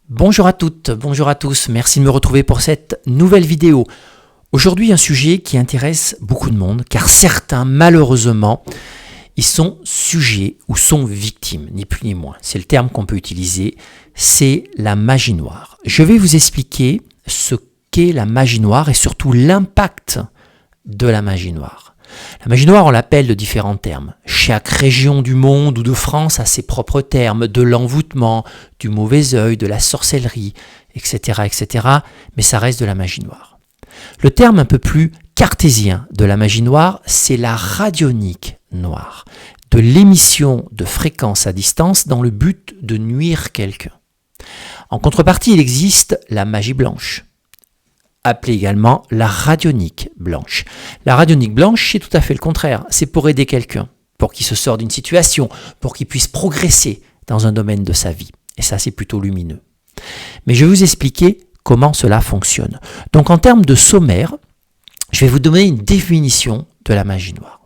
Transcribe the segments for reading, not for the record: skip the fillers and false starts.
Bonjour à toutes, bonjour à tous, merci de me retrouver pour cette nouvelle vidéo. Aujourd'hui un sujet qui intéresse beaucoup de monde car certains malheureusement ils sont sujets ou sont victimes, ni plus ni moins. C'est le terme qu'on peut utiliser, c'est la magie noire. Je vais vous expliquer ce qu'est la magie noire et surtout l'impact de la magie noire. La magie noire, on l'appelle de différents termes. Chaque région du monde ou de France a ses propres termes, de l'envoûtement, du mauvais œil, de la sorcellerie, etc., etc. Mais ça reste de la magie noire. Le terme un peu plus cartésien de la magie noire, c'est la radionique noire, de l'émission de fréquences à distance dans le but de nuire quelqu'un. En contrepartie, il existe la magie blanche, appelée également la radionique blanche. La radionique blanche, c'est tout à fait le contraire. C'est pour aider quelqu'un, pour qu'il se sorte d'une situation, pour qu'il puisse progresser dans un domaine de sa vie. Et ça, c'est plutôt lumineux. Mais je vais vous expliquer comment cela fonctionne. Donc, en termes de sommaire, je vais vous donner une définition de la magie noire.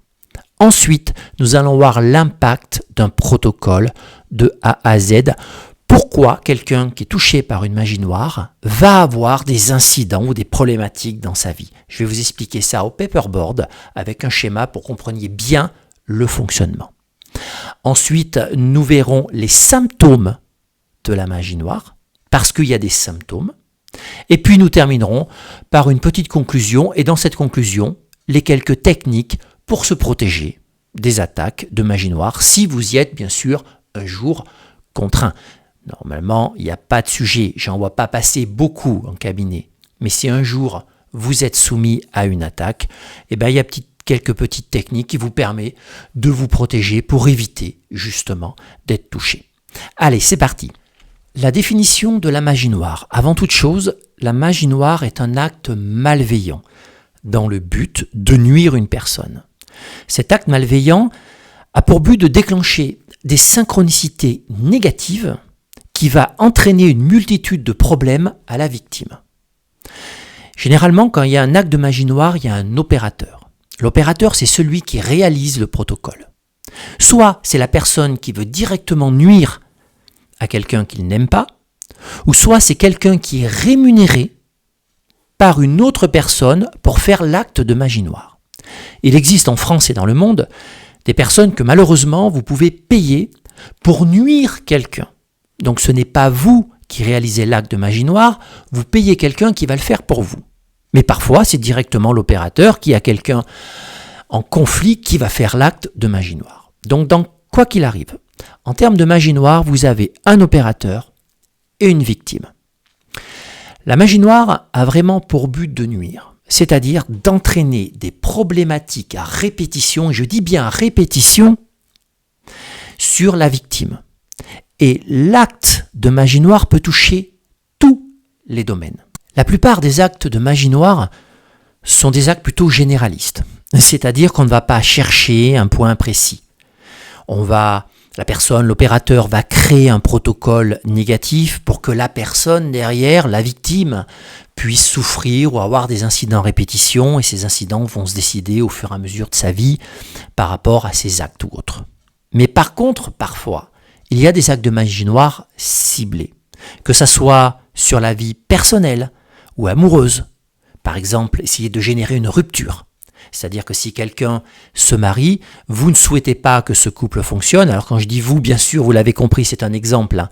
Ensuite, nous allons voir l'impact d'un protocole de A à Z. Pourquoi quelqu'un qui est touché par une magie noire va avoir des incidents ou des problématiques dans sa vie. Je vais vous expliquer ça au paperboard avec un schéma pour que vous compreniez bien le fonctionnement. Ensuite, nous verrons les symptômes de la magie noire, parce qu'il y a des symptômes. Et puis nous terminerons par une petite conclusion, et dans cette conclusion, les quelques techniques pour se protéger des attaques de magie noire, si vous y êtes bien sûr un jour contraint. Normalement, il n'y a pas de sujet, j'en vois pas passer beaucoup en cabinet. Mais si un jour vous êtes soumis à une attaque, il y a quelques petites techniques qui vous permettent de vous protéger pour éviter justement d'être touché. Allez, c'est parti. La définition de la magie noire. Avant toute chose, la magie noire est un acte malveillant dans le but de nuire une personne. Cet acte malveillant a pour but de déclencher des synchronicités négatives qui va entraîner une multitude de problèmes à la victime. Généralement, quand il y a un acte de magie noire, il y a un opérateur. L'opérateur, c'est celui qui réalise le protocole. Soit c'est la personne qui veut directement nuire à quelqu'un qu'il n'aime pas, ou soit c'est quelqu'un qui est rémunéré par une autre personne pour faire l'acte de magie noire. Il existe en France et dans le monde des personnes que malheureusement vous pouvez payer pour nuire quelqu'un. Donc ce n'est pas vous qui réalisez l'acte de magie noire, vous payez quelqu'un qui va le faire pour vous. Mais parfois, c'est directement l'opérateur qui a quelqu'un en conflit qui va faire l'acte de magie noire. Donc quoi qu'il arrive, en termes de magie noire, vous avez un opérateur et une victime. La magie noire a vraiment pour but de nuire, c'est-à-dire d'entraîner des problématiques à répétition, et je dis bien à répétition, sur la victime. Et l'acte de magie noire peut toucher tous les domaines. La plupart des actes de magie noire sont des actes plutôt généralistes. C'est-à-dire qu'on ne va pas chercher un point précis. L'opérateur va créer un protocole négatif pour que la personne derrière, la victime, puisse souffrir ou avoir des incidents à répétition. Et ces incidents vont se décider au fur et à mesure de sa vie par rapport à ses actes ou autres. Mais par contre, parfois, il y a des actes de magie noire ciblés, que ce soit sur la vie personnelle ou amoureuse. Par exemple, essayer de générer une rupture. C'est-à-dire que si quelqu'un se marie, vous ne souhaitez pas que ce couple fonctionne. Alors quand je dis vous, bien sûr, vous l'avez compris, c'est un exemple.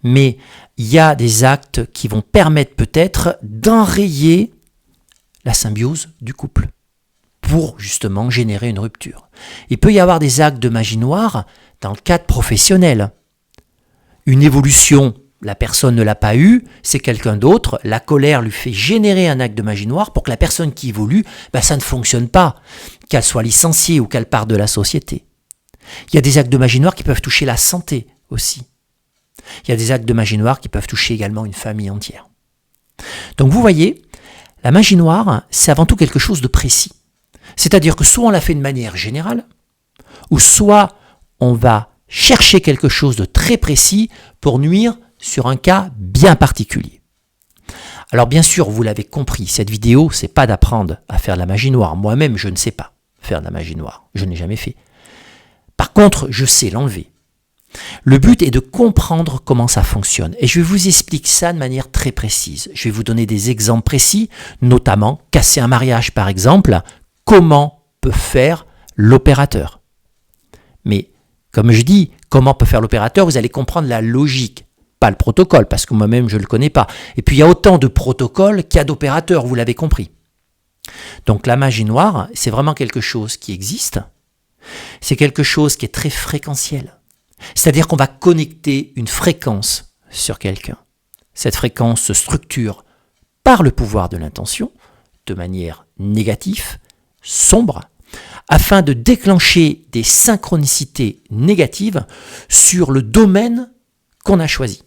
Mais il y a des actes qui vont permettre peut-être d'enrayer la symbiose du couple pour justement générer une rupture. Il peut y avoir des actes de magie noire dans le cadre professionnel. Une évolution, la personne ne l'a pas eue, c'est quelqu'un d'autre, la colère lui fait générer un acte de magie noire pour que la personne qui évolue, ça ne fonctionne pas, qu'elle soit licenciée ou qu'elle parte de la société. Il y a des actes de magie noire qui peuvent toucher la santé aussi. Il y a des actes de magie noire qui peuvent toucher également une famille entière. Donc vous voyez, la magie noire, c'est avant tout quelque chose de précis. C'est-à-dire que soit on la fait de manière générale, ou soit on va chercher quelque chose de très précis pour nuire sur un cas bien particulier. Alors bien sûr, vous l'avez compris, cette vidéo, c'est pas d'apprendre à faire de la magie noire. Moi-même, je ne sais pas faire de la magie noire. Je n'ai jamais fait. Par contre, je sais l'enlever. Le but est de comprendre comment ça fonctionne. Et je vais vous expliquer ça de manière très précise. Je vais vous donner des exemples précis, notamment casser un mariage par exemple. Comment peut faire l'opérateur? Mais comme je dis, comment peut faire l'opérateur? Vous allez comprendre la logique, pas le protocole, parce que moi-même je ne le connais pas. Et puis il y a autant de protocoles qu'il y a d'opérateurs, vous l'avez compris. Donc la magie noire, c'est vraiment quelque chose qui existe. C'est quelque chose qui est très fréquentiel. C'est-à-dire qu'on va connecter une fréquence sur quelqu'un. Cette fréquence se structure par le pouvoir de l'intention, de manière négative, sombre, afin de déclencher des synchronicités négatives sur le domaine qu'on a choisi.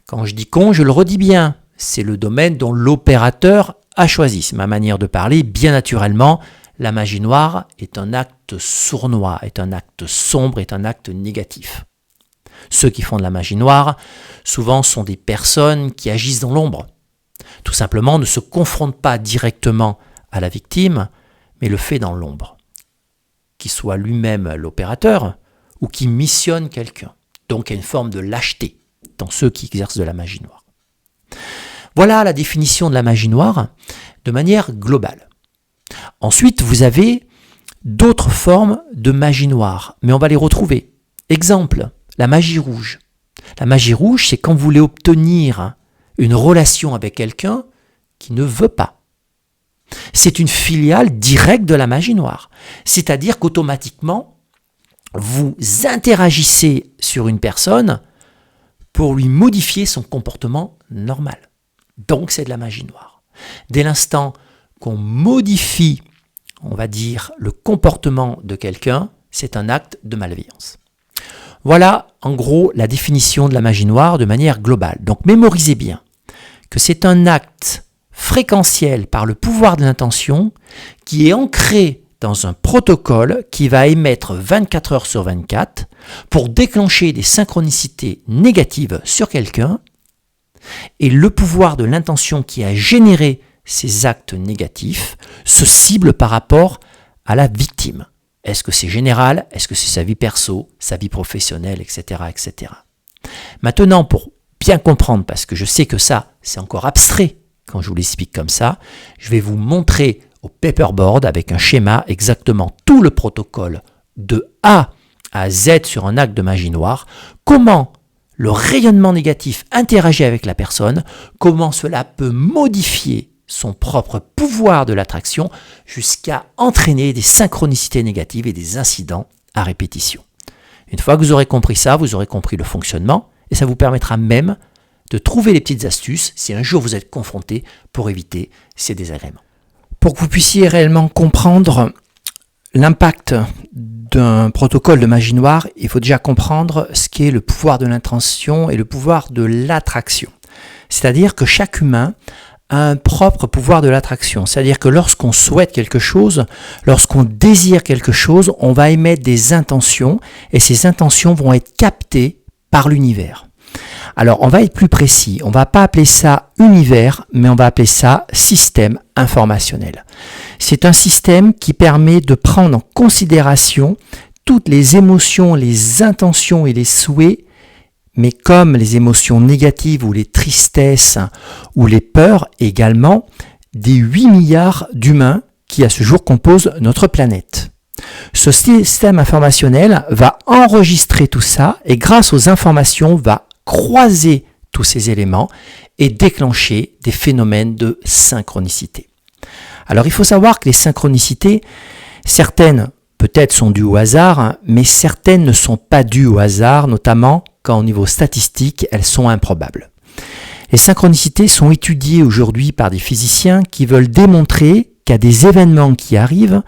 Quand je dis qu'on, je le redis bien, c'est le domaine dont l'opérateur a choisi. C'est ma manière de parler, bien naturellement. La magie noire est un acte sournois, est un acte sombre, est un acte négatif. Ceux qui font de la magie noire, souvent sont des personnes qui agissent dans l'ombre. Tout simplement, ne se confrontent pas directement à la victime, mais le fait dans l'ombre. Qu'il soit lui-même l'opérateur ou qui missionne quelqu'un. Donc il y a une forme de lâcheté dans ceux qui exercent de la magie noire. Voilà la définition de la magie noire de manière globale. Ensuite, vous avez d'autres formes de magie noire, mais on va les retrouver. Exemple, la magie rouge. La magie rouge, c'est quand vous voulez obtenir une relation avec quelqu'un qui ne veut pas. C'est une filiale directe de la magie noire. C'est-à-dire qu'automatiquement, vous interagissez sur une personne pour lui modifier son comportement normal. Donc c'est de la magie noire. Dès l'instant qu'on modifie, on va dire, le comportement de quelqu'un, c'est un acte de malveillance. Voilà, en gros, la définition de la magie noire de manière globale. Donc, mémorisez bien que c'est un acte fréquentiel par le pouvoir de l'intention qui est ancré dans un protocole qui va émettre 24 heures sur 24 pour déclencher des synchronicités négatives sur quelqu'un, et le pouvoir de l'intention qui a généré ces actes négatifs se cible par rapport à la victime. Est-ce que c'est général? Est-ce que c'est sa vie perso, sa vie professionnelle, etc., etc. Maintenant, pour bien comprendre, parce que je sais que ça, c'est encore abstrait quand je vous l'explique comme ça, je vais vous montrer au paperboard avec un schéma exactement tout le protocole de A à Z sur un acte de magie noire, comment le rayonnement négatif interagit avec la personne, comment cela peut modifier son propre pouvoir de l'attraction jusqu'à entraîner des synchronicités négatives et des incidents à répétition. Une fois que vous aurez compris ça, vous aurez compris le fonctionnement et ça vous permettra même de trouver les petites astuces si un jour vous êtes confronté pour éviter ces désagréments. Pour que vous puissiez réellement comprendre l'impact d'un protocole de magie noire, il faut déjà comprendre ce qu'est le pouvoir de l'intention et le pouvoir de l'attraction. C'est-à-dire que chaque humain a un propre pouvoir de l'attraction. C'est-à-dire que lorsqu'on souhaite quelque chose, lorsqu'on désire quelque chose, on va émettre des intentions et ces intentions vont être captées par l'univers. Alors, on va être plus précis. On ne va pas appeler ça univers, mais on va appeler ça système informationnel. C'est un système qui permet de prendre en considération toutes les émotions, les intentions et les souhaits, mais comme les émotions négatives ou les tristesses ou les peurs également, des 8 milliards d'humains qui à ce jour composent notre planète. Ce système informationnel va enregistrer tout ça et grâce aux informations va croiser tous ces éléments et déclencher des phénomènes de synchronicité. Alors il faut savoir que les synchronicités, certaines peut-être sont dues au hasard, mais certaines ne sont pas dues au hasard, notamment quand au niveau statistique, elles sont improbables. Les synchronicités sont étudiées aujourd'hui par des physiciens qui veulent démontrer qu'il y a des événements qui arrivent,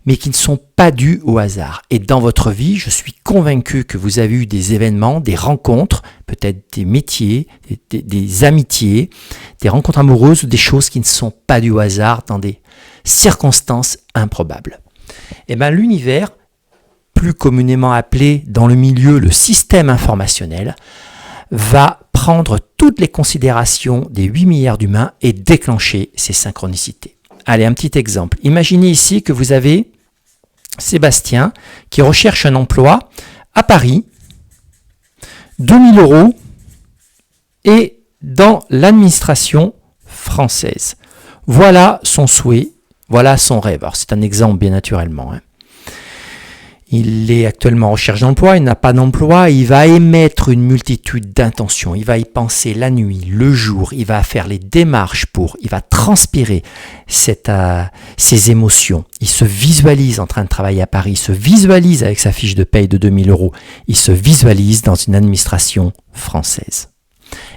mais qui ne sont pas dus au hasard. Et dans votre vie, je suis convaincu que vous avez eu des événements, des rencontres, peut-être des métiers, des amitiés, des rencontres amoureuses, des choses qui ne sont pas dues au hasard dans des circonstances improbables. Et bien l'univers, plus communément appelé dans le milieu le système informationnel, va prendre toutes les considérations des 8 milliards d'humains et déclencher ces synchronicités. Allez, un petit exemple. Imaginez ici que vous avez Sébastien qui recherche un emploi à Paris 2000 € et dans l'administration française. Voilà son souhait, voilà son rêve. Alors c'est un exemple bien naturellement. Il est actuellement en recherche d'emploi, il n'a pas d'emploi, il va émettre une multitude d'intentions, il va y penser la nuit, le jour, il va faire les démarches il va transpirer ses émotions. Il se visualise en train de travailler à Paris, il se visualise avec sa fiche de paye de 2000 €, il se visualise dans une administration française.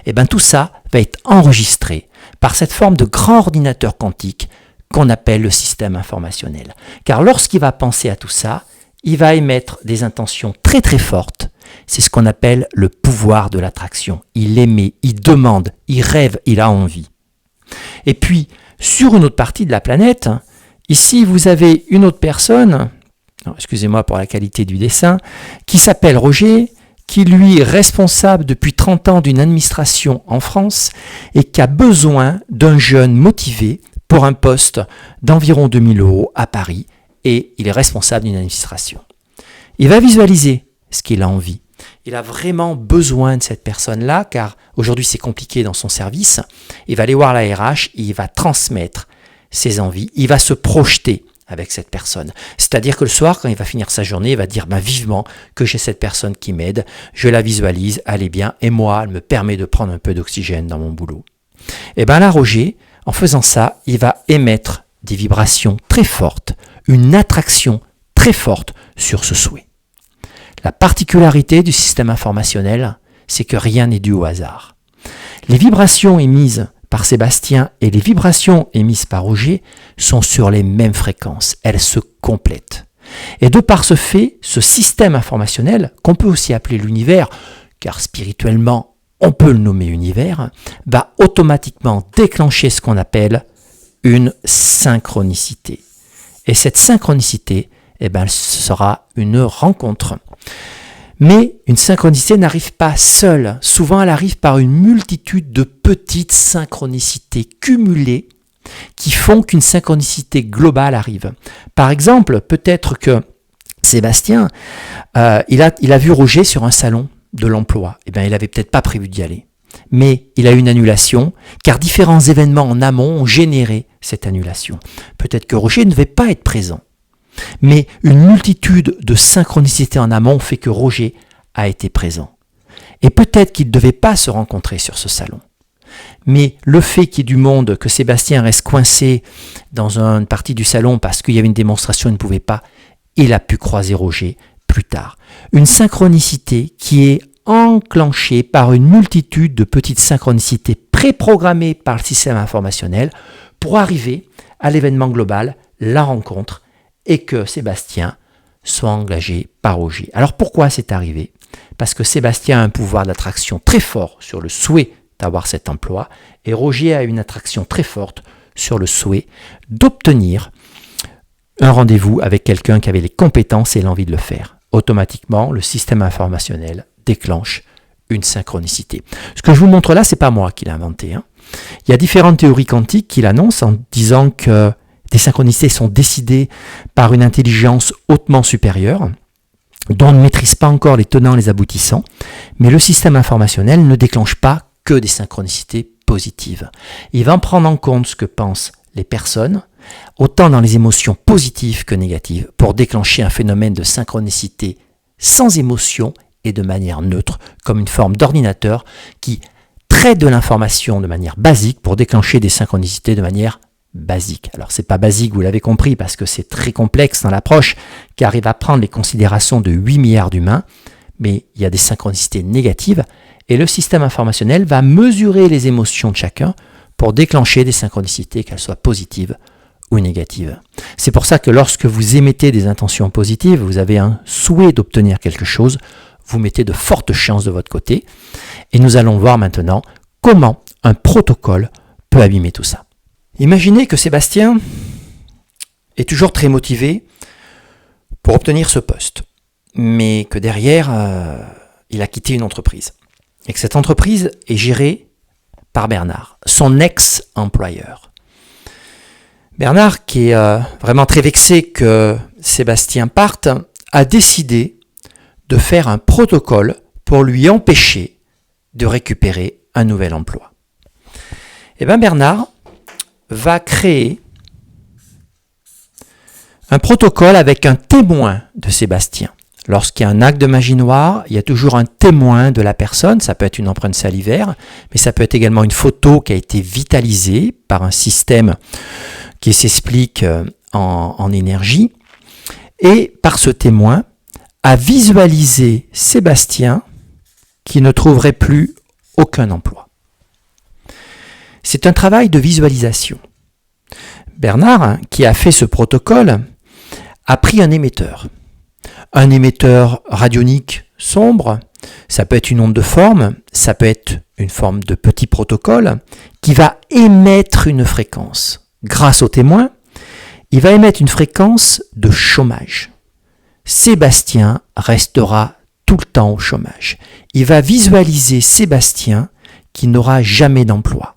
Et bien tout ça va être enregistré par cette forme de grand ordinateur quantique qu'on appelle le système informationnel. Car lorsqu'il va penser à tout ça, il va émettre des intentions très très fortes. C'est ce qu'on appelle le pouvoir de l'attraction. Il émet, il demande, il rêve, il a envie. Et puis, sur une autre partie de la planète, ici vous avez une autre personne, excusez-moi pour la qualité du dessin, qui s'appelle Roger, qui lui est responsable depuis 30 ans d'une administration en France et qui a besoin d'un jeune motivé pour un poste d'environ 2000 € à Paris. Et il est responsable d'une administration. Il va visualiser ce qu'il a envie. Il a vraiment besoin de cette personne-là, car aujourd'hui c'est compliqué dans son service. Il va aller voir la RH, il va transmettre ses envies, il va se projeter avec cette personne. C'est-à-dire que le soir, quand il va finir sa journée, il va dire vivement que j'ai cette personne qui m'aide, je la visualise, elle est bien, et moi, elle me permet de prendre un peu d'oxygène dans mon boulot. Et bien là, Roger, en faisant ça, il va émettre des vibrations très fortes, une attraction très forte sur ce souhait. La particularité du système informationnel, c'est que rien n'est dû au hasard. Les vibrations émises par Sébastien et les vibrations émises par Roger sont sur les mêmes fréquences, elles se complètent. Et de par ce fait, ce système informationnel, qu'on peut aussi appeler l'univers, car spirituellement on peut le nommer univers, va automatiquement déclencher ce qu'on appelle une synchronicité. Et cette synchronicité, ce sera une rencontre. Mais une synchronicité n'arrive pas seule. Souvent, elle arrive par une multitude de petites synchronicités cumulées qui font qu'une synchronicité globale arrive. Par exemple, peut-être que Sébastien, il a vu Roger sur un salon de l'emploi. Il n'avait peut-être pas prévu d'y aller. Mais il a eu une annulation, car différents événements en amont ont généré cette annulation. Peut-être que Roger ne devait pas être présent. Mais une multitude de synchronicités en amont fait que Roger a été présent. Et peut-être qu'il ne devait pas se rencontrer sur ce salon. Mais le fait qu'il y ait du monde, que Sébastien reste coincé dans une partie du salon parce qu'il y avait une démonstration, il ne pouvait pas, il a pu croiser Roger plus tard. Une synchronicité qui est enclenchée par une multitude de petites synchronicités préprogrammées par le système informationnel pour arriver à l'événement global, la rencontre, et que Sébastien soit engagé par Roger. Alors pourquoi c'est arrivé? Parce que Sébastien a un pouvoir d'attraction très fort sur le souhait d'avoir cet emploi, et Roger a une attraction très forte sur le souhait d'obtenir un rendez-vous avec quelqu'un qui avait les compétences et l'envie de le faire. Automatiquement, le système informationnel déclenche une synchronicité. Ce que je vous montre là, c'est pas moi qui l'ai inventé. Il y a différentes théories quantiques qui l'annoncent en disant que des synchronicités sont décidées par une intelligence hautement supérieure, dont on ne maîtrise pas encore les tenants et les aboutissants, mais le système informationnel ne déclenche pas que des synchronicités positives. Il va en prendre en compte ce que pensent les personnes, autant dans les émotions positives que négatives, pour déclencher un phénomène de synchronicité sans émotion et de manière neutre, comme une forme d'ordinateur qui traite de l'information de manière basique pour déclencher des synchronicités de manière basique. Alors c'est pas basique, vous l'avez compris, parce que c'est très complexe dans l'approche, car il va prendre les considérations de 8 milliards d'humains, mais il y a des synchronicités négatives, et le système informationnel va mesurer les émotions de chacun pour déclencher des synchronicités, qu'elles soient positives ou négatives. C'est pour ça que lorsque vous émettez des intentions positives, vous avez un souhait d'obtenir quelque chose, vous mettez de fortes chances de votre côté, et nous allons voir maintenant comment un protocole peut abîmer tout ça. Imaginez que Sébastien est toujours très motivé pour obtenir ce poste, mais que derrière, il a quitté une entreprise. Et que cette entreprise est gérée par Bernard, son ex-employeur. Bernard, qui est vraiment très vexé que Sébastien parte, a décidé de faire un protocole pour lui empêcher de récupérer un nouvel emploi. Et bien Bernard va créer un protocole avec un témoin de Sébastien. Lorsqu'il y a un acte de magie noire, il y a toujours un témoin de la personne. Ça peut être une empreinte salivaire, mais ça peut être également une photo qui a été vitalisée par un système qui s'explique en énergie. Et par ce témoin, à visualiser Sébastien qui ne trouverait plus aucun emploi. C'est un travail de visualisation. Bernard, qui a fait ce protocole, a pris un émetteur. Un émetteur radionique sombre, ça peut être une onde de forme, ça peut être une forme de petit protocole qui va émettre une fréquence. Grâce au témoin, il va émettre une fréquence de chômage. Sébastien restera tout le temps au chômage. Il va visualiser Sébastien qui n'aura jamais d'emploi.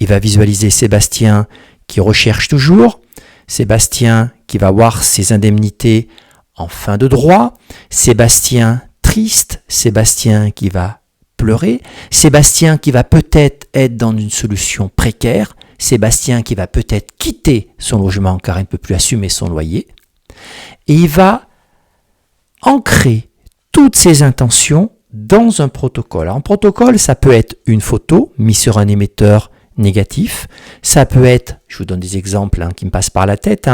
Il va visualiser Sébastien qui recherche toujours, Sébastien qui va voir ses indemnités en fin de droit, Sébastien triste, Sébastien qui va pleurer, Sébastien qui va peut-être être dans une solution précaire, Sébastien qui va peut-être quitter son logement car il ne peut plus assumer son loyer, et il va ancrer toutes ses intentions dans un protocole. Alors, un protocole, ça peut être une photo mise sur un émetteur négatif, ça peut être, je vous donne des exemples qui me passent par la tête,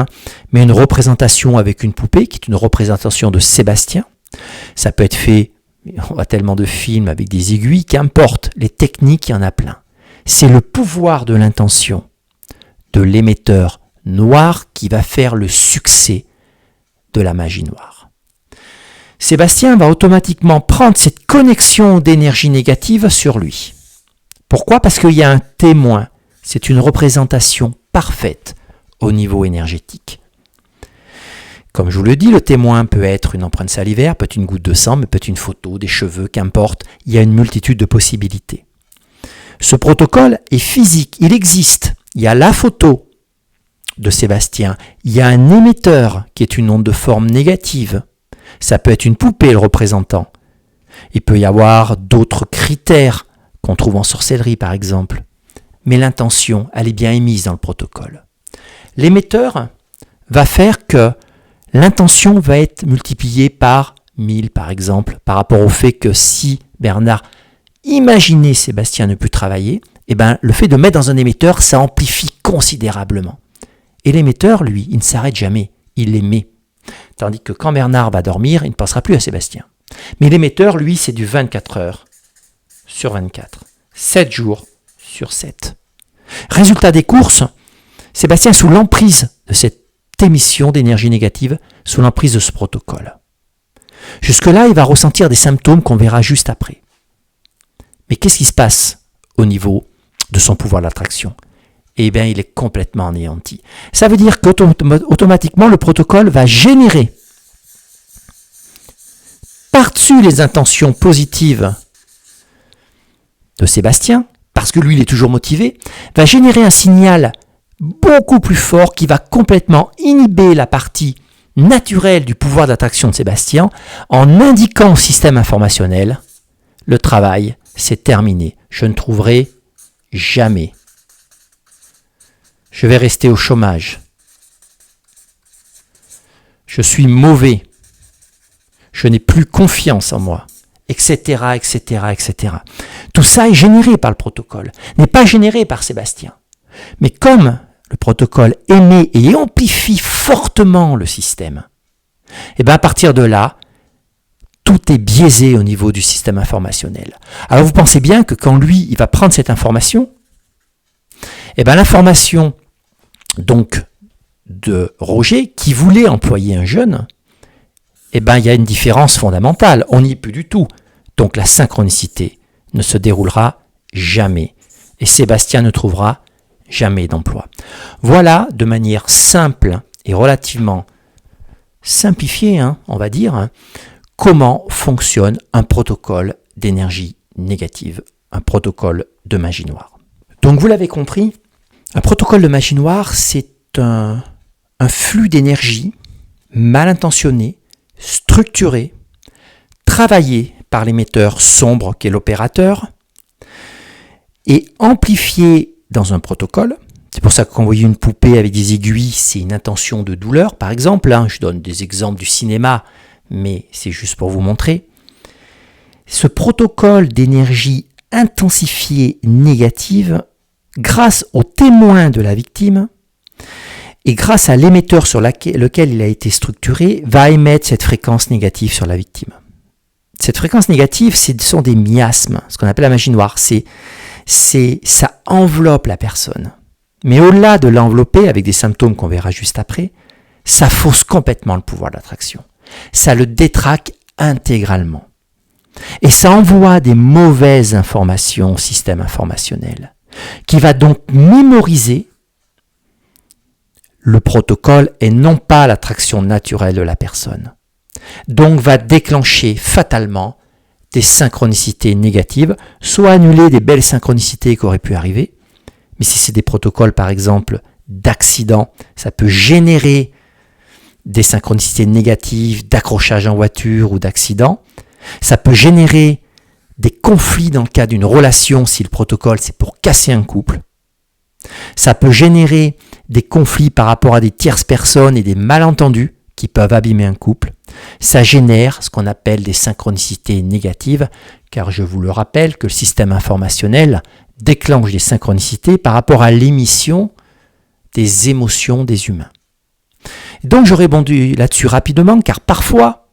mais une représentation avec une poupée qui est une représentation de Sébastien. Ça peut être fait, on voit tellement de films avec des aiguilles, qu'importe, les techniques, il y en a plein. C'est le pouvoir de l'intention de l'émetteur noir qui va faire le succès de la magie noire. Sébastien va automatiquement prendre cette connexion d'énergie négative sur lui. Pourquoi ? Parce qu'il y a un témoin. C'est une représentation parfaite au niveau énergétique. Comme je vous le dis, le témoin peut être une empreinte salivaire, peut être une goutte de sang, mais peut être une photo, des cheveux, qu'importe. Il y a une multitude de possibilités. Ce protocole est physique, il existe. Il y a la photo de Sébastien. Il y a un émetteur qui est une onde de forme négative. Ça peut être une poupée le représentant. Il peut y avoir d'autres critères qu'on trouve en sorcellerie par exemple. Mais l'intention, elle est bien émise dans le protocole. L'émetteur va faire que l'intention va être multipliée par 1000 par exemple, par rapport au fait que si Bernard imaginait Sébastien ne plus travailler, le fait de mettre dans un émetteur, ça amplifie considérablement. Et l'émetteur, lui, il ne s'arrête jamais, il émet. Tandis que quand Bernard va dormir, il ne pensera plus à Sébastien. Mais l'émetteur, lui, c'est du 24 heures sur 24, 7 jours sur 7. Résultat des courses, Sébastien est sous l'emprise de cette émission d'énergie négative, sous l'emprise de ce protocole. Jusque-là, il va ressentir des symptômes qu'on verra juste après. Mais qu'est-ce qui se passe au niveau de son pouvoir d'attraction ? Eh bien, il est complètement anéanti. Ça veut dire qu'automatiquement, le protocole va générer, par-dessus les intentions positives de Sébastien, parce que lui, il est toujours motivé, va générer un signal beaucoup plus fort qui va complètement inhiber la partie naturelle du pouvoir d'attraction de Sébastien en indiquant au système informationnel « Le travail, c'est terminé. Je ne trouverai jamais. Je vais rester au chômage. Je suis mauvais. Je n'ai plus confiance en moi. » etc., etc., etc. Tout ça est généré par le protocole, n'est pas généré par Sébastien. Mais comme le protocole émet et amplifie fortement le système, à partir de là, tout est biaisé au niveau du système informationnel. Alors vous pensez bien que quand lui, il va prendre cette information, l'information donc de Roger, qui voulait employer un jeune, il y a une différence fondamentale. On n'y est plus du tout. Donc la synchronicité ne se déroulera jamais. Et Sébastien ne trouvera jamais d'emploi. Voilà, de manière simple et relativement simplifiée, on va dire, comment fonctionne un protocole d'énergie négative, un protocole de magie noire. Donc vous l'avez compris, un protocole de magie noire, c'est un flux d'énergie mal intentionné, structuré, travaillé par l'émetteur sombre qui est l'opérateur est amplifié dans un protocole. C'est pour ça que quand vous voyez une poupée avec des aiguilles, c'est une intention de douleur, par exemple. Je donne des exemples du cinéma, mais c'est juste pour vous montrer. Ce protocole d'énergie intensifiée négative, grâce au témoin de la victime, et grâce à l'émetteur sur lequel il a été structuré, va émettre cette fréquence négative sur la victime. Cette fréquence négative, ce sont des miasmes, ce qu'on appelle la magie noire. Ça enveloppe la personne. Mais au-delà de l'envelopper, avec des symptômes qu'on verra juste après, ça fausse complètement le pouvoir d'attraction. Ça le détraque intégralement. Et ça envoie des mauvaises informations au système informationnel, qui va donc mémoriser le protocole et non pas l'attraction naturelle de la personne. Donc va déclencher fatalement des synchronicités négatives, soit annuler des belles synchronicités qui auraient pu arriver, mais si c'est des protocoles par exemple d'accident, ça peut générer des synchronicités négatives, d'accrochage en voiture ou d'accident. Ça peut générer des conflits dans le cas d'une relation si le protocole c'est pour casser un couple. Ça peut générer des conflits par rapport à des tierces personnes et des malentendus qui peuvent abîmer un couple. Ça génère ce qu'on appelle des synchronicités négatives, car je vous le rappelle que le système informationnel déclenche des synchronicités par rapport à l'émission des émotions des humains. Donc je répondu là-dessus rapidement, car parfois,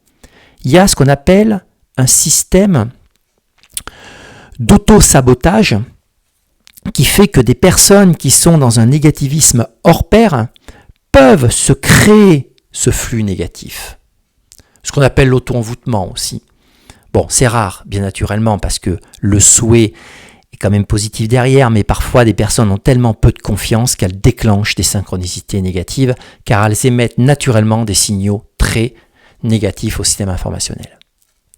il y a ce qu'on appelle un système d'auto-sabotage qui fait que des personnes qui sont dans un négativisme hors pair peuvent se créer ce flux négatif. Ce qu'on appelle l'auto-envoûtement aussi. Bon, c'est rare, bien naturellement, parce que le souhait est quand même positif derrière, mais parfois des personnes ont tellement peu de confiance qu'elles déclenchent des synchronicités négatives, car elles émettent naturellement des signaux très négatifs au système informationnel.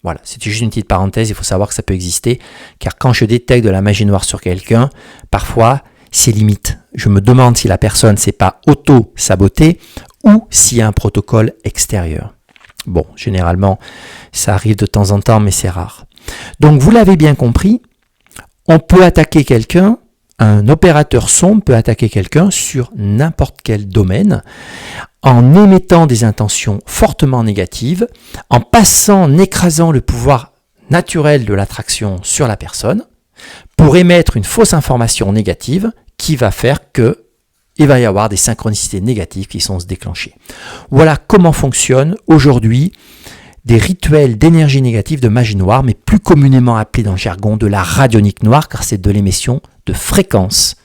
Voilà, c'était juste une petite parenthèse, il faut savoir que ça peut exister, car quand je détecte de la magie noire sur quelqu'un, parfois c'est limite. Je me demande si la personne ne s'est pas auto-sabotée ou s'il y a un protocole extérieur. Bon, généralement, ça arrive de temps en temps, mais c'est rare. Donc, vous l'avez bien compris, on peut attaquer quelqu'un, un opérateur sombre peut attaquer quelqu'un sur n'importe quel domaine, en émettant des intentions fortement négatives, en écrasant le pouvoir naturel de l'attraction sur la personne, pour émettre une fausse information négative qui va faire que il va y avoir des synchronicités négatives qui sont se déclencher. Voilà comment fonctionnent aujourd'hui des rituels d'énergie négative de magie noire, mais plus communément appelés dans le jargon de la radionique noire, car c'est de l'émission de fréquence.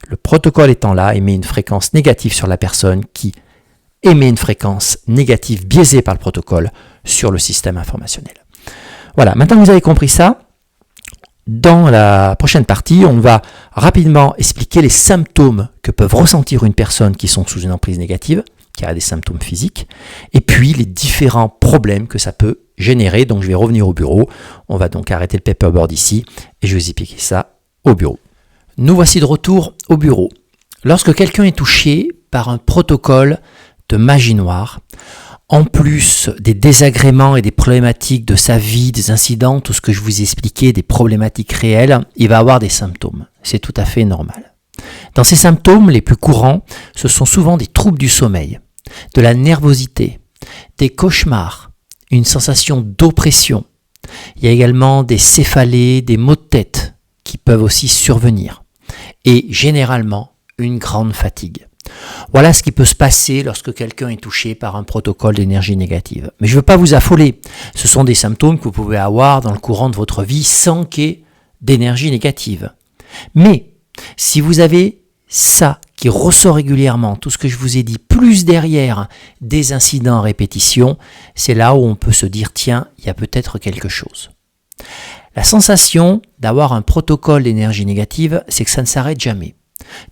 Le protocole étant là, émet une fréquence négative sur la personne qui émet une fréquence négative biaisée par le protocole sur le système informationnel. Voilà, maintenant que vous avez compris ça, dans la prochaine partie, on va rapidement expliquer les symptômes que peuvent ressentir une personne qui sont sous une emprise négative, qui a des symptômes physiques, et puis les différents problèmes que ça peut générer. Donc je vais revenir au bureau, on va donc arrêter le paperboard ici, et je vais vous expliquer ça au bureau. Nous voici de retour au bureau. Lorsque quelqu'un est touché par un protocole de magie noire, en plus des désagréments et des problématiques de sa vie, des incidents, tout ce que je vous ai expliqué, des problématiques réelles, il va avoir des symptômes. C'est tout à fait normal. Dans ces symptômes, les plus courants, ce sont souvent des troubles du sommeil, de la nervosité, des cauchemars, une sensation d'oppression. Il y a également des céphalées, des maux de tête qui peuvent aussi survenir. Et généralement, une grande fatigue. Voilà ce qui peut se passer lorsque quelqu'un est touché par un protocole d'énergie négative. Mais je ne veux pas vous affoler. Ce sont des symptômes que vous pouvez avoir dans le courant de votre vie sans qu'il y ait d'énergie négative. Mais si vous avez ça qui ressort régulièrement, tout ce que je vous ai dit, plus derrière des incidents à répétition, c'est là où on peut se dire, tiens, il y a peut-être quelque chose. La sensation d'avoir un protocole d'énergie négative, c'est que ça ne s'arrête jamais.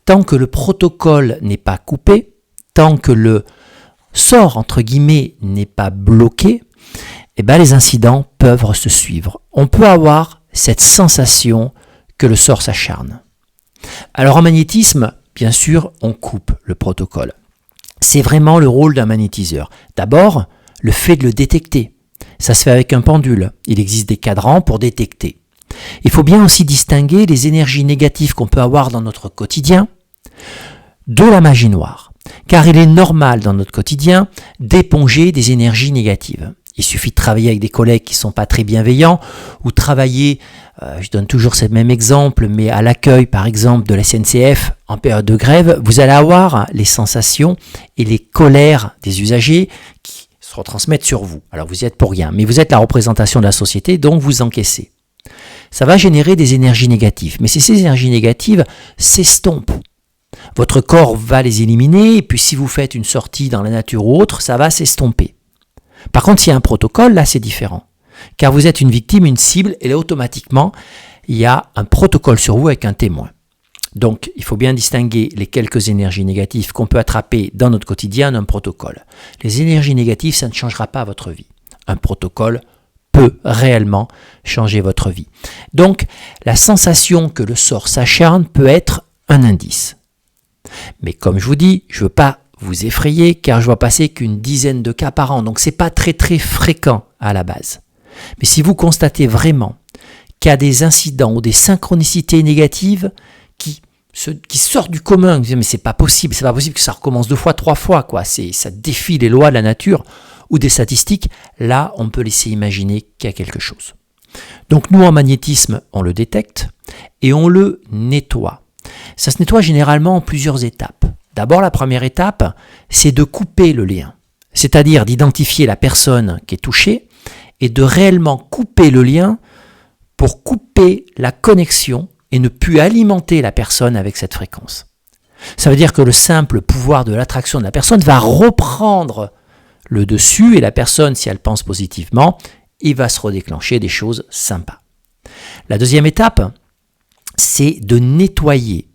Tant que le protocole n'est pas coupé, tant que le sort, entre guillemets, n'est pas bloqué, eh ben les incidents peuvent se suivre. On peut avoir cette sensation que le sort s'acharne. Alors en magnétisme, bien sûr, on coupe le protocole. C'est vraiment le rôle d'un magnétiseur. D'abord, le fait de le détecter. Ça se fait avec un pendule. Il existe des cadrans pour détecter. Il faut bien aussi distinguer les énergies négatives qu'on peut avoir dans notre quotidien de la magie noire. Car il est normal dans notre quotidien d'éponger des énergies négatives. Il suffit de travailler avec des collègues qui ne sont pas très bienveillants ou travailler, je donne toujours ce même exemple, mais à l'accueil par exemple de la SNCF en période de grève, vous allez avoir les sensations et les colères des usagers qui se retransmettent sur vous. Alors vous y êtes pour rien, mais vous êtes la représentation de la société, donc vous encaissez. Ça va générer des énergies négatives, mais ces énergies négatives s'estompent. Votre corps va les éliminer, et puis si vous faites une sortie dans la nature ou autre, ça va s'estomper. Par contre, s'il y a un protocole, là c'est différent. Car vous êtes une victime, une cible, et là automatiquement, il y a un protocole sur vous avec un témoin. Donc, il faut bien distinguer les quelques énergies négatives qu'on peut attraper dans notre quotidien d'un protocole. Les énergies négatives, ça ne changera pas votre vie. Un protocole peut réellement changer votre vie. Donc, la sensation que le sort s'acharne peut être un indice. Mais comme je vous dis, je ne veux pas vous effrayer car je vois passer qu'une dizaine de cas par an. Donc ce n'est pas très fréquent à la base. Mais si vous constatez vraiment qu'il y a des incidents ou des synchronicités négatives qui sortent du commun, vous dites, mais c'est pas possible que ça recommence 2 fois, 3 fois, quoi. Ça défie les lois de la nature ou des statistiques, là on peut laisser imaginer qu'il y a quelque chose. Donc nous en magnétisme, on le détecte et on le nettoie. Ça se nettoie généralement en plusieurs étapes. D'abord, la première étape, c'est de couper le lien. C'est-à-dire d'identifier la personne qui est touchée et de réellement couper le lien pour couper la connexion et ne plus alimenter la personne avec cette fréquence. Ça veut dire que le simple pouvoir de l'attraction de la personne va reprendre le dessus et la personne, si elle pense positivement, il va se redéclencher des choses sympas. La deuxième étape, c'est de nettoyer.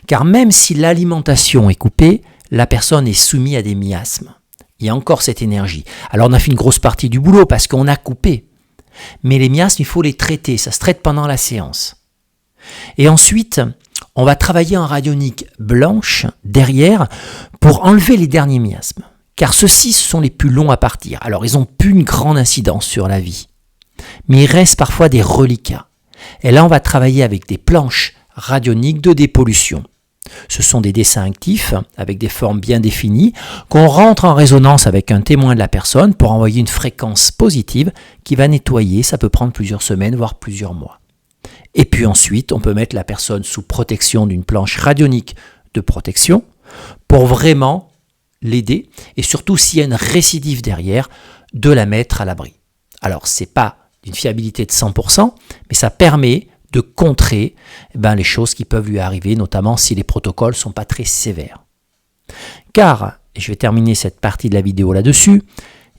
Car même si l'alimentation est coupée, la personne est soumise à des miasmes. Il y a encore cette énergie. Alors on a fait une grosse partie du boulot parce qu'on a coupé. Mais les miasmes, il faut les traiter. Ça se traite pendant la séance. Et ensuite, on va travailler en radionique blanche derrière pour enlever les derniers miasmes. Car ceux-ci, ce sont les plus longs à partir. Alors ils n'ont plus une grande incidence sur la vie. Mais il reste parfois des reliquats. Et là, on va travailler avec des planches radioniques de dépollution. Ce sont des dessins actifs avec des formes bien définies qu'on rentre en résonance avec un témoin de la personne pour envoyer une fréquence positive qui va nettoyer. Ça peut prendre plusieurs semaines, voire plusieurs mois. Et puis ensuite, on peut mettre la personne sous protection d'une planche radionique de protection pour vraiment l'aider et surtout s'il y a une récidive derrière, de la mettre à l'abri. Alors, ce n'est pas d'une fiabilité de 100%, mais ça permet de contrer les choses qui peuvent lui arriver, notamment si les protocoles ne sont pas très sévères. Car, et je vais terminer cette partie de la vidéo là-dessus,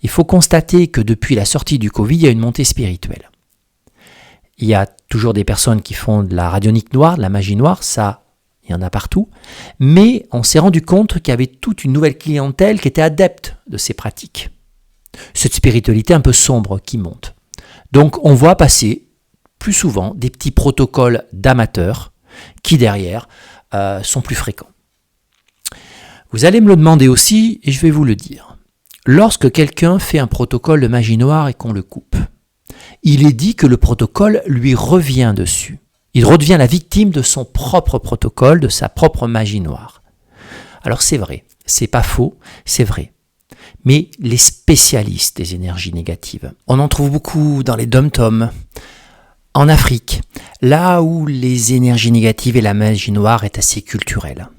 il faut constater que depuis la sortie du Covid, il y a une montée spirituelle. Il y a toujours des personnes qui font de la radionique noire, de la magie noire, ça, il y en a partout, mais on s'est rendu compte qu'il y avait toute une nouvelle clientèle qui était adepte de ces pratiques. Cette spiritualité un peu sombre qui monte. Donc on voit passer plus souvent des petits protocoles d'amateurs qui derrière sont plus fréquents. Vous allez me le demander aussi et je vais vous le dire. Lorsque quelqu'un fait un protocole de magie noire et qu'on le coupe, il est dit que le protocole lui revient dessus. Il redevient la victime de son propre protocole, de sa propre magie noire. Alors c'est vrai, c'est pas faux, c'est vrai. Mais les spécialistes des énergies négatives, on en trouve beaucoup dans les dom-toms, en Afrique, là où les énergies négatives et la magie noire est assez culturelle.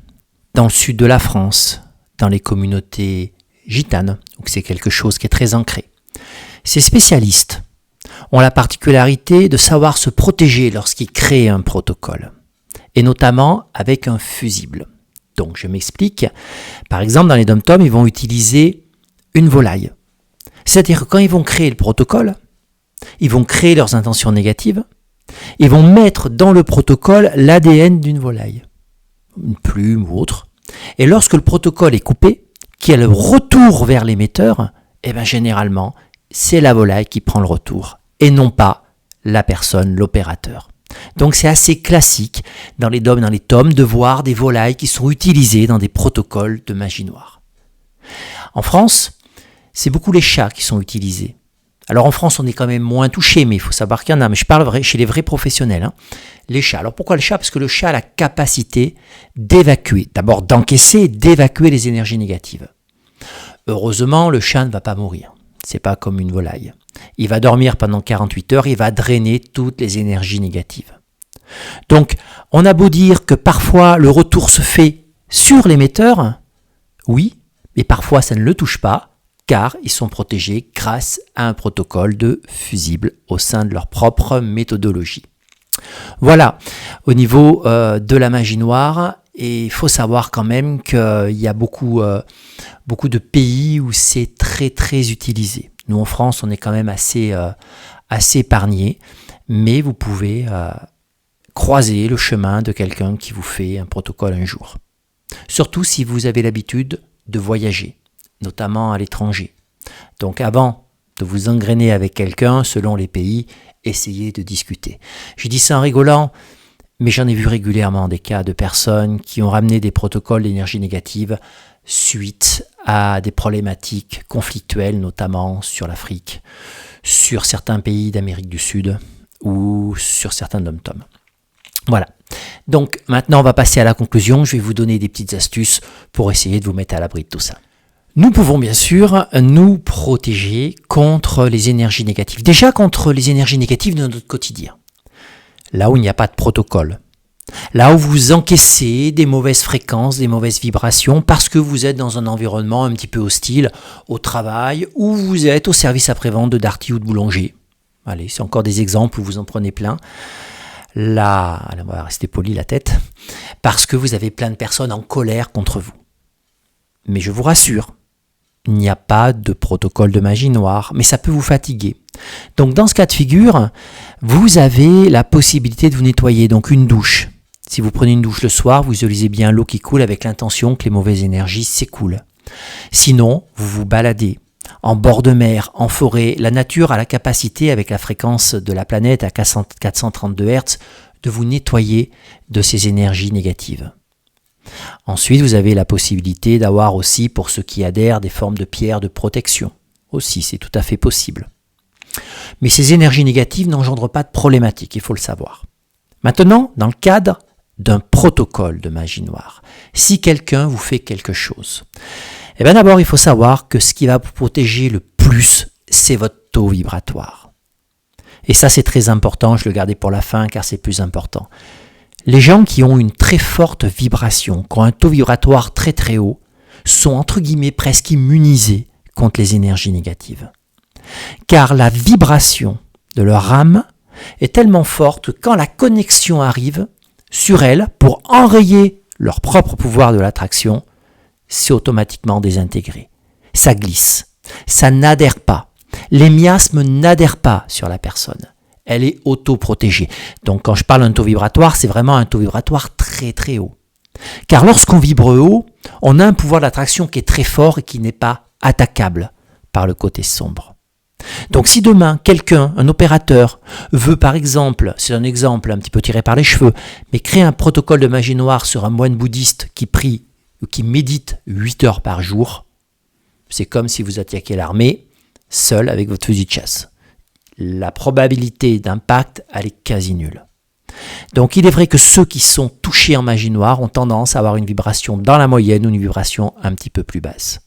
Dans le sud de la France, dans les communautés gitanes, où c'est quelque chose qui est très ancré. Ces spécialistes ont la particularité de savoir se protéger lorsqu'ils créent un protocole, et notamment avec un fusible. Donc je m'explique, par exemple dans les dom-toms, ils vont utiliser une volaille. C'est-à-dire que quand ils vont créer le protocole, ils vont créer leurs intentions négatives, ils vont mettre dans le protocole l'ADN d'une volaille, une plume ou autre. Et lorsque le protocole est coupé, qu'il y a le retour vers l'émetteur, généralement, c'est la volaille qui prend le retour, et non pas la personne, l'opérateur. Donc c'est assez classique dans les DOM, dans les tomes, de voir des volailles qui sont utilisées dans des protocoles de magie noire. En France, c'est beaucoup les chats qui sont utilisés. Alors en France, on est quand même moins touché, mais il faut savoir qu'il y en a. Mais je parle chez les vrais professionnels, hein. Les chats. Alors pourquoi le chat? Parce que le chat a la capacité d'évacuer, d'abord d'encaisser et d'évacuer les énergies négatives. Heureusement, le chat ne va pas mourir. C'est pas comme une volaille. Il va dormir pendant 48 heures, il va drainer toutes les énergies négatives. Donc, on a beau dire que parfois le retour se fait sur l'émetteur, oui, mais parfois ça ne le touche pas, car ils sont protégés grâce à un protocole de fusibles au sein de leur propre méthodologie. Voilà, au niveau de la magie noire, et il faut savoir quand même qu'il y a beaucoup de pays où c'est très très utilisé. Nous en France, on est quand même assez épargnés, mais vous pouvez croiser le chemin de quelqu'un qui vous fait un protocole un jour. Surtout si vous avez l'habitude de voyager, notamment à l'étranger. Donc avant de vous engrainer avec quelqu'un, selon les pays, essayez de discuter. Je dis ça en rigolant, mais j'en ai vu régulièrement des cas de personnes qui ont ramené des protocoles d'énergie négative suite à des problématiques conflictuelles, notamment sur l'Afrique, sur certains pays d'Amérique du Sud ou sur certains dom-toms. Voilà. Donc maintenant, on va passer à la conclusion. Je vais vous donner des petites astuces pour essayer de vous mettre à l'abri de tout ça. Nous pouvons bien sûr nous protéger contre les énergies négatives. Déjà contre les énergies négatives de notre quotidien. Là où il n'y a pas de protocole. Là où vous encaissez des mauvaises fréquences, des mauvaises vibrations parce que vous êtes dans un environnement un petit peu hostile au travail ou vous êtes au service après-vente de Darty ou de boulanger. Allez, c'est encore des exemples où vous en prenez plein. Là, on va rester poli la tête, parce que vous avez plein de personnes en colère contre vous. Mais je vous rassure, il n'y a pas de protocole de magie noire, mais ça peut vous fatiguer. Donc dans ce cas de figure, vous avez la possibilité de vous nettoyer, donc une douche. Si vous prenez une douche le soir, vous visualisez bien l'eau qui coule avec l'intention que les mauvaises énergies s'écoulent. Sinon, vous vous baladez en bord de mer, en forêt. La nature a la capacité, avec la fréquence de la planète à 432 Hz, de vous nettoyer de ces énergies négatives. Ensuite, vous avez la possibilité d'avoir aussi, pour ceux qui adhèrent, des formes de pierres de protection. Aussi, c'est tout à fait possible. Mais ces énergies négatives n'engendrent pas de problématique, il faut le savoir. Maintenant, dans le cadre d'un protocole de magie noire, si quelqu'un vous fait quelque chose, eh bien d'abord, il faut savoir que ce qui va vous protéger le plus, c'est votre taux vibratoire. Et ça, c'est très important, je le gardais pour la fin car c'est plus important. Les gens qui ont une très forte vibration, qui ont un taux vibratoire très très haut, sont entre guillemets presque immunisés contre les énergies négatives. Car la vibration de leur âme est tellement forte que quand la connexion arrive sur elle, pour enrayer leur propre pouvoir de l'attraction, c'est automatiquement désintégré. Ça glisse, ça n'adhère pas. Les miasmes n'adhèrent pas sur la personne. Elle est auto-protégée. Donc quand je parle d'un taux vibratoire, c'est vraiment un taux vibratoire très très haut. Car lorsqu'on vibre haut, on a un pouvoir d'attraction qui est très fort et qui n'est pas attaquable par le côté sombre. Donc si demain, quelqu'un, un opérateur, veut par exemple, c'est un exemple un petit peu tiré par les cheveux, mais créer un protocole de magie noire sur un moine bouddhiste qui prie ou qui médite 8 heures par jour, c'est comme si vous attaquiez l'armée seul avec votre fusil de chasse. La probabilité d'impact, elle est quasi nulle. Donc il est vrai que ceux qui sont touchés en magie noire ont tendance à avoir une vibration dans la moyenne ou une vibration un petit peu plus basse.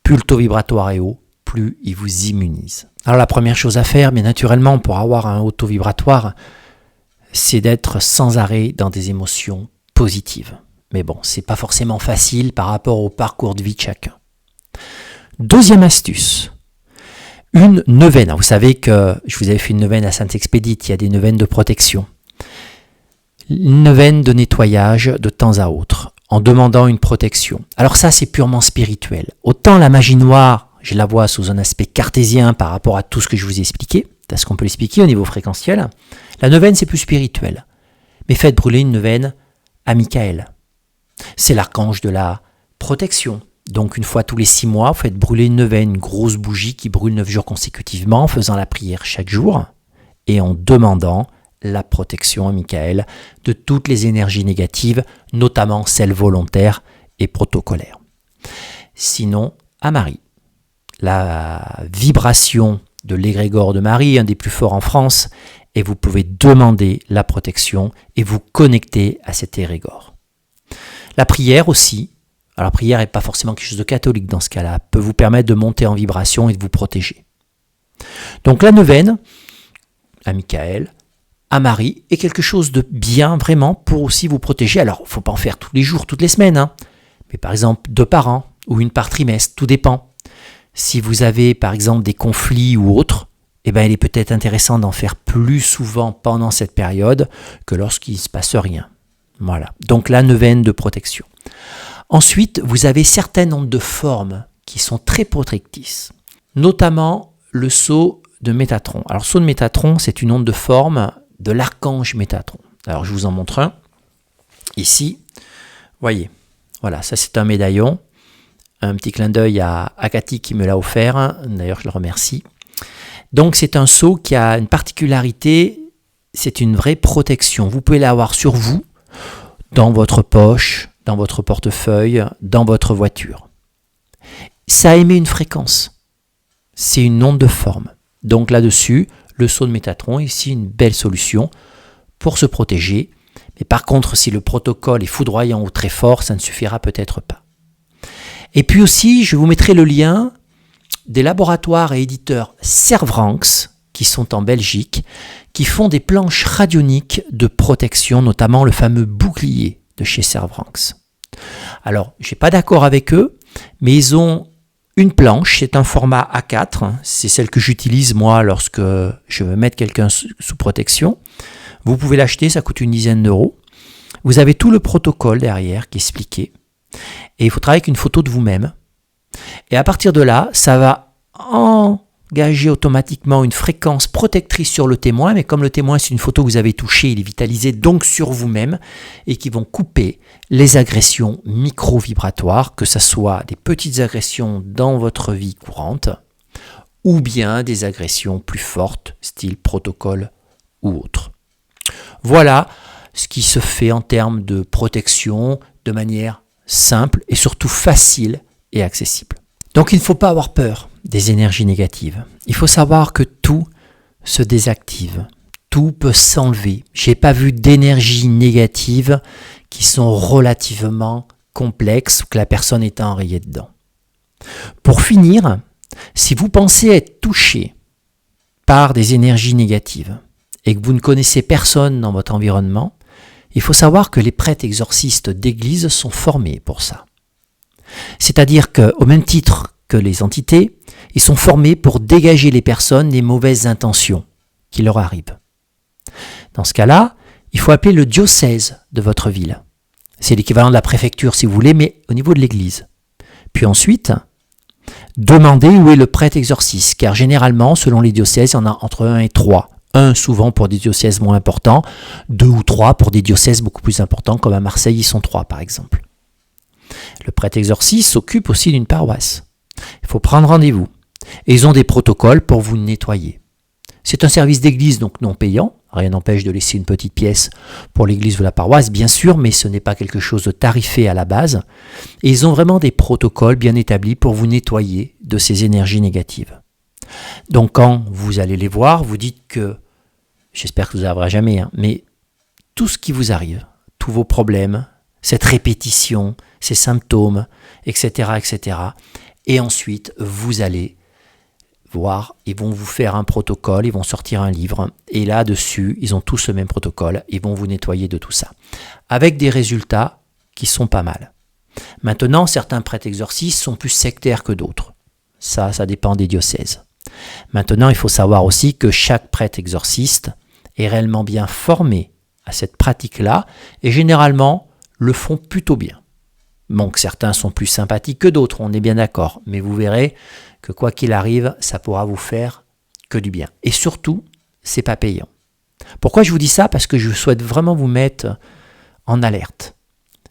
Plus le taux vibratoire est haut, plus il vous immunise. Alors la première chose à faire, bien naturellement, pour avoir un haut taux vibratoire, c'est d'être sans arrêt dans des émotions positives. Mais bon, c'est pas forcément facile par rapport au parcours de vie de chacun. Deuxième astuce, une neuvaine. Vous savez que je vous avais fait une neuvaine à Sainte-Expédite, il y a des neuvaines de protection. Une neuvaine de nettoyage de temps à autre, en demandant une protection. Alors ça, c'est purement spirituel. Autant la magie noire, je la vois sous un aspect cartésien par rapport à tout ce que je vous ai expliqué, parce qu'on peut l'expliquer au niveau fréquentiel. La neuvaine, c'est plus spirituel. Mais faites brûler une neuvaine à Michael. C'est l'archange de la protection. Donc une fois tous les 6 mois, vous faites brûler une neuvaine, une grosse bougie qui brûle 9 jours consécutivement, en faisant la prière chaque jour et en demandant la protection à Michael de toutes les énergies négatives, notamment celles volontaires et protocolaires. Sinon, à Marie, la vibration de l'égrégore de Marie, un des plus forts en France, et vous pouvez demander la protection et vous connecter à cet égrégore. La prière aussi, alors la prière n'est pas forcément quelque chose de catholique dans ce cas-là, peut vous permettre de monter en vibration et de vous protéger. Donc la neuvaine, à Michael, à Marie, est quelque chose de bien vraiment pour aussi vous protéger. Alors il ne faut pas en faire tous les jours, toutes les semaines, hein, mais par exemple 2 par an ou 1 par trimestre, tout dépend. Si vous avez par exemple des conflits ou autres, eh bien, il est peut-être intéressant d'en faire plus souvent pendant cette période que lorsqu'il ne se passe rien. Voilà, donc la neuvaine de protection. Ensuite, vous avez certaines ondes de forme qui sont très protectrices, notamment le sceau de Métatron. Alors, le sceau de Métatron, c'est une onde de forme de l'archange Métatron. Alors, je vous en montre un. Ici, voyez, voilà, ça c'est un médaillon. Un petit clin d'œil à Cathy qui me l'a offert, d'ailleurs je le remercie. Donc c'est un sceau qui a une particularité, c'est une vraie protection. Vous pouvez l'avoir sur vous, dans votre poche, dans votre portefeuille, dans votre voiture. Ça émet une fréquence, c'est une onde de forme. Donc là-dessus, le sceau de Métatron est ici une belle solution pour se protéger. Mais par contre, si le protocole est foudroyant ou très fort, ça ne suffira peut-être pas. Et puis aussi, je vous mettrai le lien des laboratoires et éditeurs Servranx, qui sont en Belgique, qui font des planches radioniques de protection, notamment le fameux bouclier de chez Servranx. Alors, je n'ai pas d'accord avec eux, mais ils ont une planche, c'est un format A4, c'est celle que j'utilise moi lorsque je veux mettre quelqu'un sous protection. Vous pouvez l'acheter, ça coûte une dizaine d'euros. Vous avez tout le protocole derrière qui est expliqué. Et il faut travailler avec une photo de vous-même. Et à partir de là, ça va engager automatiquement une fréquence protectrice sur le témoin. Mais comme le témoin, c'est une photo que vous avez touchée, il est vitalisé donc sur vous-même. Et qui vont couper les agressions micro-vibratoires, que ce soit des petites agressions dans votre vie courante, ou bien des agressions plus fortes, style protocole ou autre. Voilà ce qui se fait en termes de protection de manière simple et surtout facile et accessible. Donc il ne faut pas avoir peur des énergies négatives. Il faut savoir que tout se désactive, tout peut s'enlever. Je n'ai pas vu d'énergie négative qui sont relativement complexes ou que la personne est enrayée dedans. Pour finir, si vous pensez être touché par des énergies négatives et que vous ne connaissez personne dans votre environnement, il faut savoir que les prêtres exorcistes d'église sont formés pour ça. C'est-à-dire qu'au même titre que les entités, ils sont formés pour dégager les personnes des mauvaises intentions qui leur arrivent. Dans ce cas-là, il faut appeler le diocèse de votre ville. C'est l'équivalent de la préfecture si vous voulez, mais au niveau de l'église. Puis ensuite, demandez où est le prêtre exorciste, car généralement, selon les diocèses, il y en a entre 1 et 3. 1 souvent pour des diocèses moins importants, 2 ou 3 pour des diocèses beaucoup plus importants, comme à Marseille, ils sont 3 par exemple. Le prêtre exorciste s'occupe aussi d'une paroisse. Il faut prendre rendez-vous. Et ils ont des protocoles pour vous nettoyer. C'est un service d'église, donc non payant. Rien n'empêche de laisser une petite pièce pour l'église ou la paroisse, bien sûr, mais ce n'est pas quelque chose de tarifé à la base. Et ils ont vraiment des protocoles bien établis pour vous nettoyer de ces énergies négatives. Donc quand vous allez les voir, vous dites que, j'espère que vous n'arriverez jamais, mais tout ce qui vous arrive, tous vos problèmes, cette répétition, ces symptômes, etc., etc. Et ensuite, vous allez voir, ils vont vous faire un protocole, ils vont sortir un livre, et là-dessus, ils ont tous le même protocole, ils vont vous nettoyer de tout ça. Avec des résultats qui sont pas mal. Maintenant, certains prêtres exorcistes sont plus sectaires que d'autres. Ça dépend des diocèses. Maintenant, il faut savoir aussi que chaque prêtre exorciste est réellement bien formé à cette pratique-là, et généralement, le font plutôt bien. Donc certains sont plus sympathiques que d'autres, on est bien d'accord, mais vous verrez que quoi qu'il arrive, ça pourra vous faire que du bien. Et surtout, c'est pas payant. Pourquoi je vous dis ça? Parce que je souhaite vraiment vous mettre en alerte.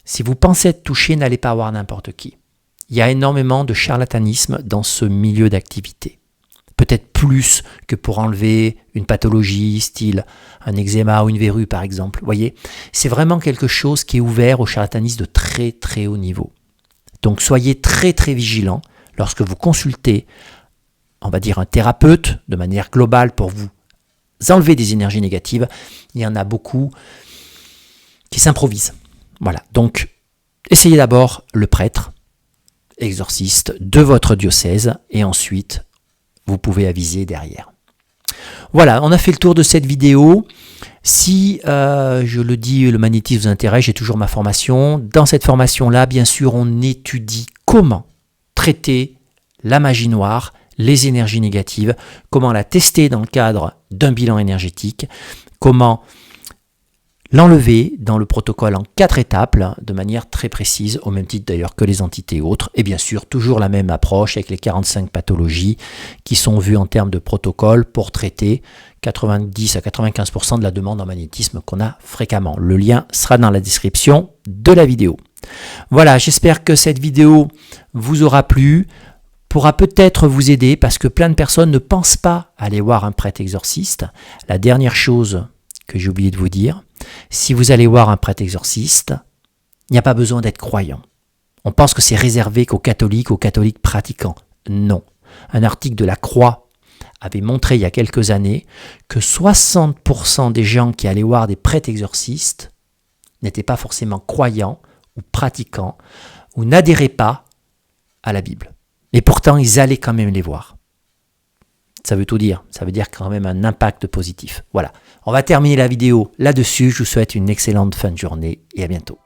Si vous pensez être touché, n'allez pas voir n'importe qui. Il y a énormément de charlatanisme dans ce milieu d'activité. Peut-être plus que pour enlever une pathologie, style un eczéma ou une verrue par exemple. Vous voyez, c'est vraiment quelque chose qui est ouvert au charlatanisme de très très haut niveau. Donc soyez très très vigilants lorsque vous consultez on va dire un thérapeute de manière globale pour vous enlever des énergies négatives, il y en a beaucoup qui s'improvisent. Voilà, donc essayez d'abord le prêtre, exorciste de votre diocèse, et ensuite vous pouvez aviser derrière. Voilà, on a fait le tour de cette vidéo. Si, je le dis, le magnétisme vous intéresse, j'ai toujours ma formation. Dans cette formation-là, bien sûr, on étudie comment traiter la magie noire, les énergies négatives, comment la tester dans le cadre d'un bilan énergétique, comment l'enlever dans le protocole en 4 étapes, de manière très précise, au même titre d'ailleurs que les entités autres, et bien sûr toujours la même approche avec les 45 pathologies qui sont vues en termes de protocole pour traiter 90 à 95% de la demande en magnétisme qu'on a fréquemment. Le lien sera dans la description de la vidéo. Voilà, j'espère que cette vidéo vous aura plu, pourra peut-être vous aider parce que plein de personnes ne pensent pas aller voir un prêtre exorciste. La dernière chose que j'ai oublié de vous dire, si vous allez voir un prêtre exorciste, il n'y a pas besoin d'être croyant. On pense que c'est réservé qu'aux catholiques pratiquants. Non. Un article de la Croix avait montré il y a quelques années que 60% des gens qui allaient voir des prêtres exorcistes n'étaient pas forcément croyants ou pratiquants ou n'adhéraient pas à la Bible. Et pourtant, ils allaient quand même les voir. Ça veut tout dire. Ça veut dire quand même un impact positif. Voilà. On va terminer la vidéo là-dessus. Je vous souhaite une excellente fin de journée et à bientôt.